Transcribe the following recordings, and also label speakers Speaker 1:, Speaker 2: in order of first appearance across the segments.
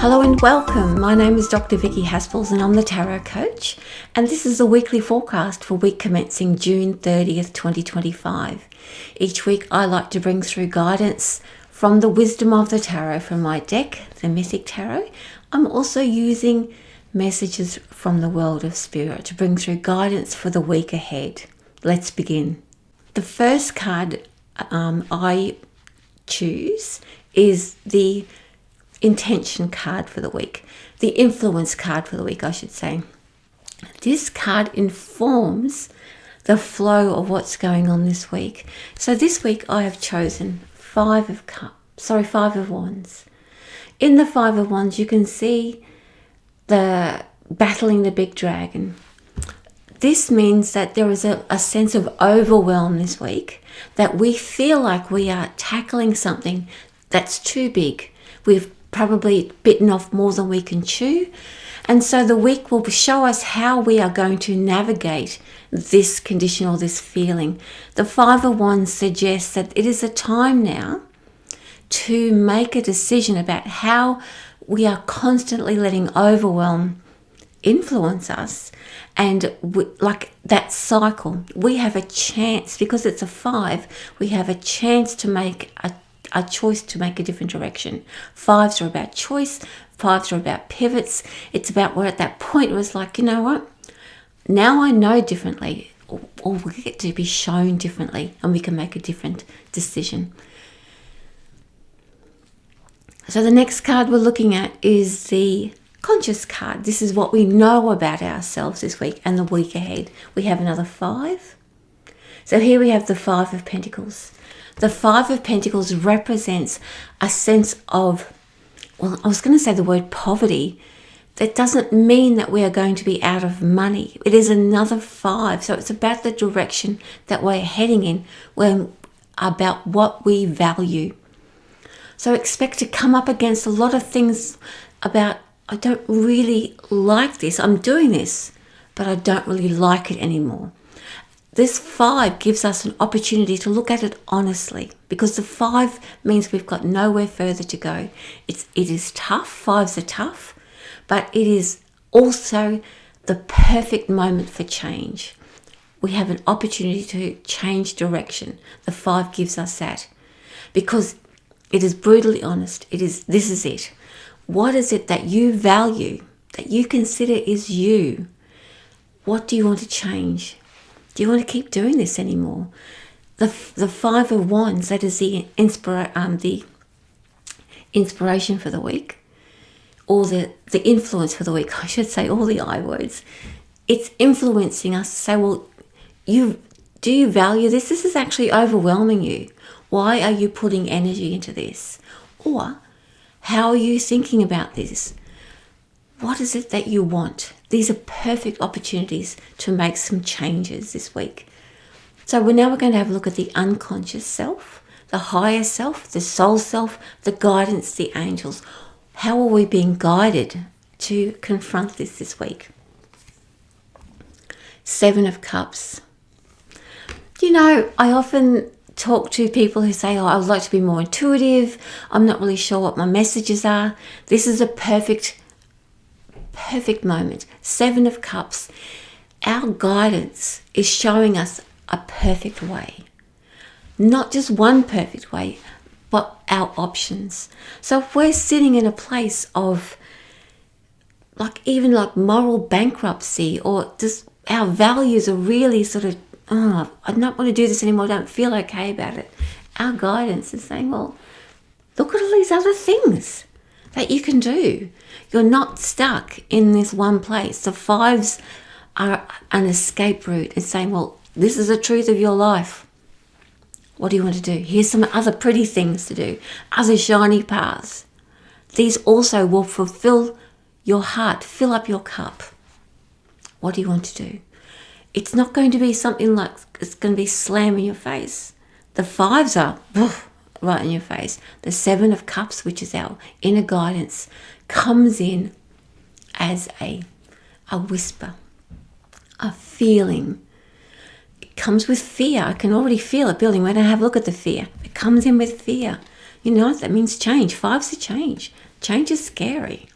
Speaker 1: Hello and welcome. My name is Dr. Vicki Haspels and I'm the Tarot Coach, and this is a weekly forecast for week commencing June 30th, 2025. Each week I like to bring through guidance from the wisdom of the tarot from my deck, the Mythic Tarot. I'm also using messages from the world of spirit to bring through guidance for the week ahead. Let's begin. The first card I choose is the intention card for the week, the influence card for the week, I should say. This card informs the flow of what's going on this week. So this week I have chosen Five of Wands. In the Five of Wands, you can see the battling the big dragon. This means that there is a sense of overwhelm this week, that we feel like we are tackling something that's too big. We've probably bitten off more than we can chew. And so the week will show us how we are going to navigate this condition or this feeling. The Five of Wands suggests that it is a time now to make a decision about how we are constantly letting overwhelm influence us. And like that cycle, we have a chance, because it's a five, we have a chance to make a choice to make a different direction. Fives are about choice. Fives are about pivots. It's about we're at that point where it's like, you know what? Now I know differently, or we get to be shown differently, and we can make a different decision. So the next card we're looking at is the conscious card. This is what we know about ourselves this week and the week ahead. We have another five. So here we have the Five of Pentacles. The Five of Pentacles represents a sense of, well, I was going to say the word poverty. That doesn't mean that we are going to be out of money. It is another five. So it's about the direction that we're heading in, about what we value. So expect to come up against a lot of things about, I don't really like this. I'm doing this, but I don't really like it anymore. This five gives us an opportunity to look at it honestly, because the five means we've got nowhere further to go. It is tough. Fives are tough, but it is also the perfect moment for change. We have an opportunity to change direction. The five gives us that, because it is brutally honest. This is it. What is it that you value, that you consider is you? What do you want to change? Do you want to keep doing this anymore? The Five of Wands, that is the inspiration for the week, or the influence for the week, I should say, all the I words. It's influencing us to say, well, do you value this? This is actually overwhelming you. Why are you putting energy into this? Or how are you thinking about this? What is it that you want? These are perfect opportunities to make some changes this week. So we're going to have a look at the unconscious self, the higher self, the soul self, the guidance, the angels. How are we being guided to confront this week? Seven of Cups. You know, I often talk to people who say, I would like to be more intuitive. I'm not really sure what my messages are. This is a perfect moment. Seven of Cups. Our guidance is showing us a perfect way. Not just one perfect way, but our options. So if we're sitting in a place of even moral bankruptcy, or just our values are really sort of, I don't want to do this anymore, I don't feel okay about it. Our guidance is saying, well, look at all these other things that you can do. You're not stuck in this one place. The fives are an escape route. It's saying, well, this is the truth of your life. What do you want to do? Here's some other pretty things to do, other shiny paths. These also will fulfill your heart, fill up your cup. What do you want to do? It's not going to be something like it's going to be slam in your face. The fives are right in your face. The Seven of Cups, which is our inner guidance, comes in as a whisper, a feeling. It comes with fear. I can already feel it building when I have a look at the fear. It comes in with fear. You know, that means change. Fives are change. Change is scary.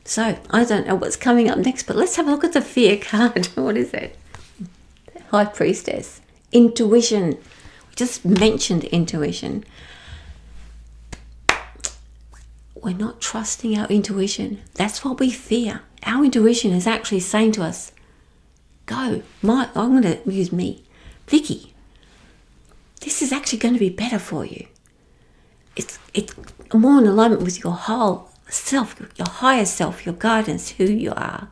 Speaker 1: So I don't know what's coming up next, but let's have a look at the fear card. What is it? High Priestess. Intuition. We just mentioned intuition. We're not trusting our intuition. That's what we fear. Our intuition is actually saying to us, go. I'm going to use me. Vicki, this is actually going to be better for you. It's more in alignment with your whole self, your higher self, your guidance, who you are.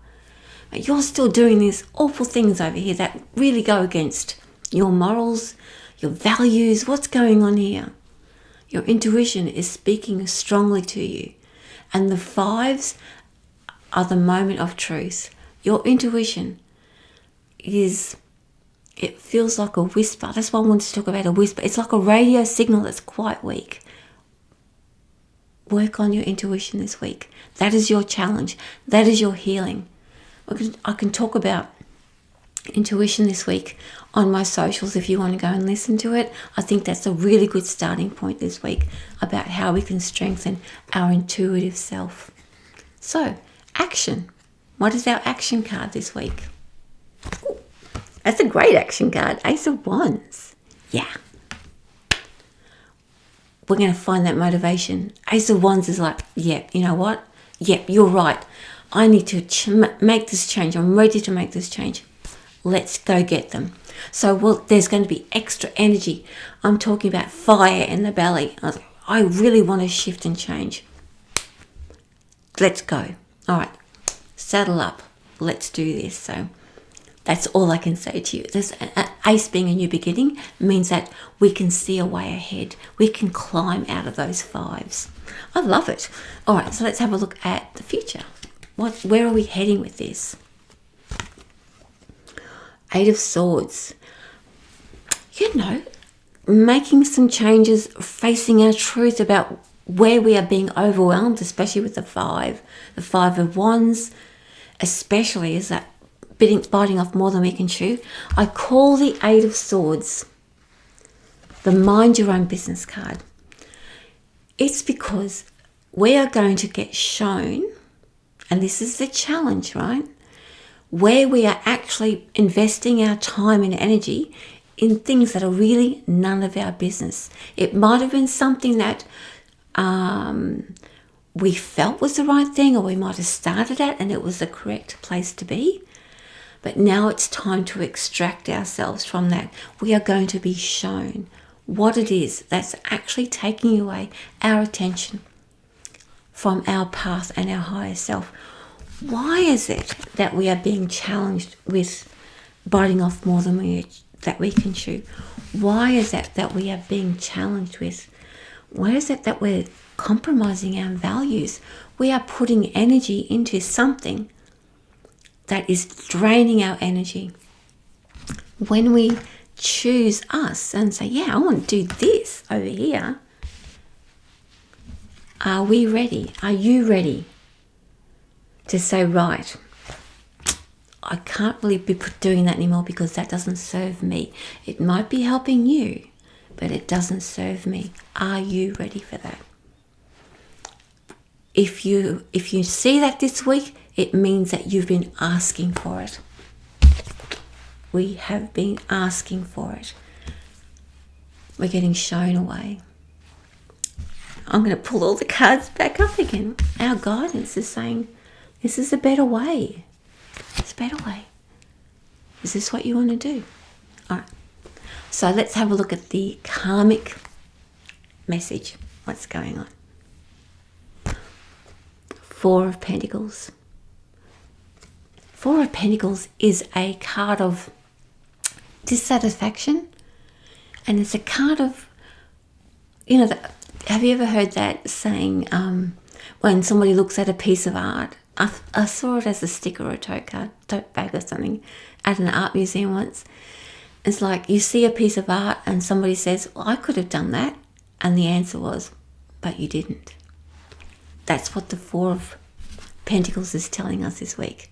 Speaker 1: But you're still doing these awful things over here that really go against your morals, your values. What's going on here? Your intuition is speaking strongly to you. And the 5s are the moment of truth. Your intuition it feels like a whisper. That's why I wanted to talk about a whisper. It's like a radio signal that's quite weak. Work on your intuition this week. That is your challenge. That is your healing. I can talk about intuition this week on my socials if you want to go and listen to it. I think that's a really good starting point this week about how we can strengthen our intuitive self. So, action. What is our action card this week? Ooh, that's a great action card. Ace of Wands. Yeah. We're going to find that motivation. Ace of Wands is like, yep, you know what? Yep, you're right. I need to make this change. I'm ready to make this change. Let's go get them. So there's going to be extra energy. I'm talking about fire in the belly. I really want to shift and change. Let's go. All right, saddle up. Let's do this. So that's all I can say to you. This ace being a new beginning means that we can see a way ahead. We can climb out of those 5s. I love it. All right, so let's have a look at the future. Where are we heading with this? 8 of Swords. You know, making some changes, facing our truth about where we are being overwhelmed, especially with the 5. The 5 of Wands, especially, is that biting off more than we can chew. I call the 8 of Swords the mind your own business card. It's because we are going to get shown, and this is the challenge, right? Where we are actually investing our time and energy in things that are really none of our business. It might have been something that we felt was the right thing, or we might have started at and it was the correct place to be. But now it's time to extract ourselves from that. We are going to be shown what it is that's actually taking away our attention from our path and our higher self. Why is it that we are being challenged with biting off more than we can chew? Why is it that we are being challenged with? Why is it that we're compromising our values? We are putting energy into something that is draining our energy. When we choose us and say, yeah, I want to do this over here, are we ready? Are you ready to say, right, I can't really be doing that anymore because that doesn't serve me. It might be helping you, but it doesn't serve me. Are you ready for that? If you see that this week, it means that you've been asking for it. We have been asking for it. We're getting shown a way. I'm going to pull all the cards back up again. Our guidance is saying, this is a better way. It's a better way. Is this what you want to do? All right. So let's have a look at the karmic message. What's going on? 4 of Pentacles. 4 of Pentacles is a card of dissatisfaction, and it's a card of, have you ever heard that saying, when somebody looks at a piece of art? I saw it as a sticker or a tote bag or something at an art museum once. It's like you see a piece of art and somebody says, well, I could have done that. And the answer was, but you didn't. That's what the 4 of Pentacles is telling us this week.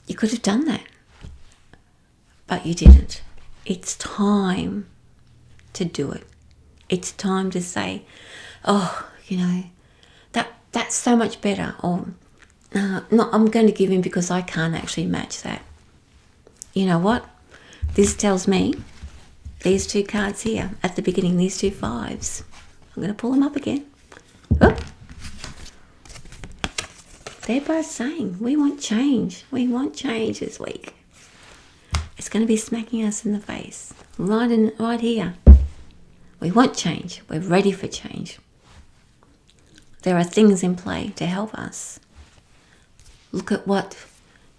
Speaker 1: You could have done that, but you didn't. It's time to do it. It's time to say, oh, you know, that's so much better. Or, no, I'm going to give in because I can't actually match that. You know what? This tells me, these two cards here at the beginning, these two fives. I'm going to pull them up again. Oh. They're both saying, we want change. We want change this week. It's going to be smacking us in the face. Right here. We want change. We're ready for change. There are things in play to help us. Look at what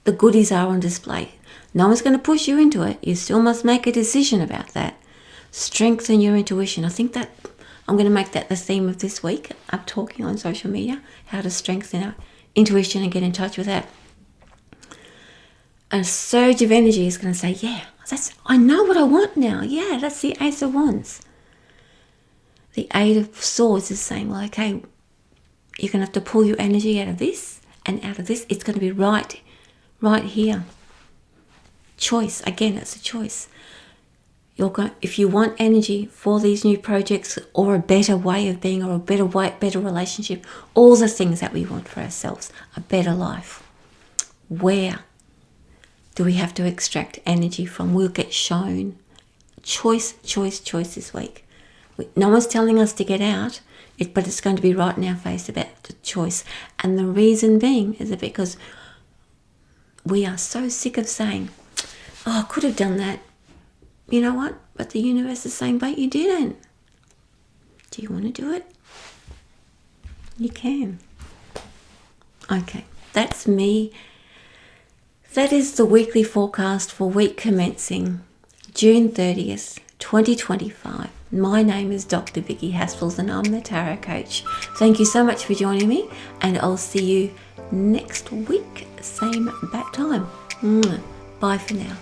Speaker 1: the goodies are on display. No one's going to push you into it. You still must make a decision about that. Strengthen your intuition. I think that I'm going to make that the theme of this week. I'm talking on social media, how to strengthen our intuition and get in touch with that. A surge of energy is going to say, yeah, I know what I want now. Yeah, that's the Ace of Wands. The Eight of Swords is saying, well, okay, you're going to have to pull your energy out of this and out of this. It's going to be right here. Choice. Again, it's a choice. If you want energy for these new projects or a better way of being or a better relationship, all the things that we want for ourselves, a better life, where do we have to extract energy from? We'll get shown choice this week. No one's telling us to get out, but it's going to be right in our face about the choice. And the reason being is that because we are so sick of saying, oh, I could have done that. You know what? But the universe is saying, but you didn't. Do you want to do it? You can. Okay, that's me. That is the weekly forecast for week commencing June 30th, 2025. My name is Dr. Vicki Haspels and I'm the Tarot Coach. Thank you so much for joining me, and I'll see you next week, same bat time. Bye for now.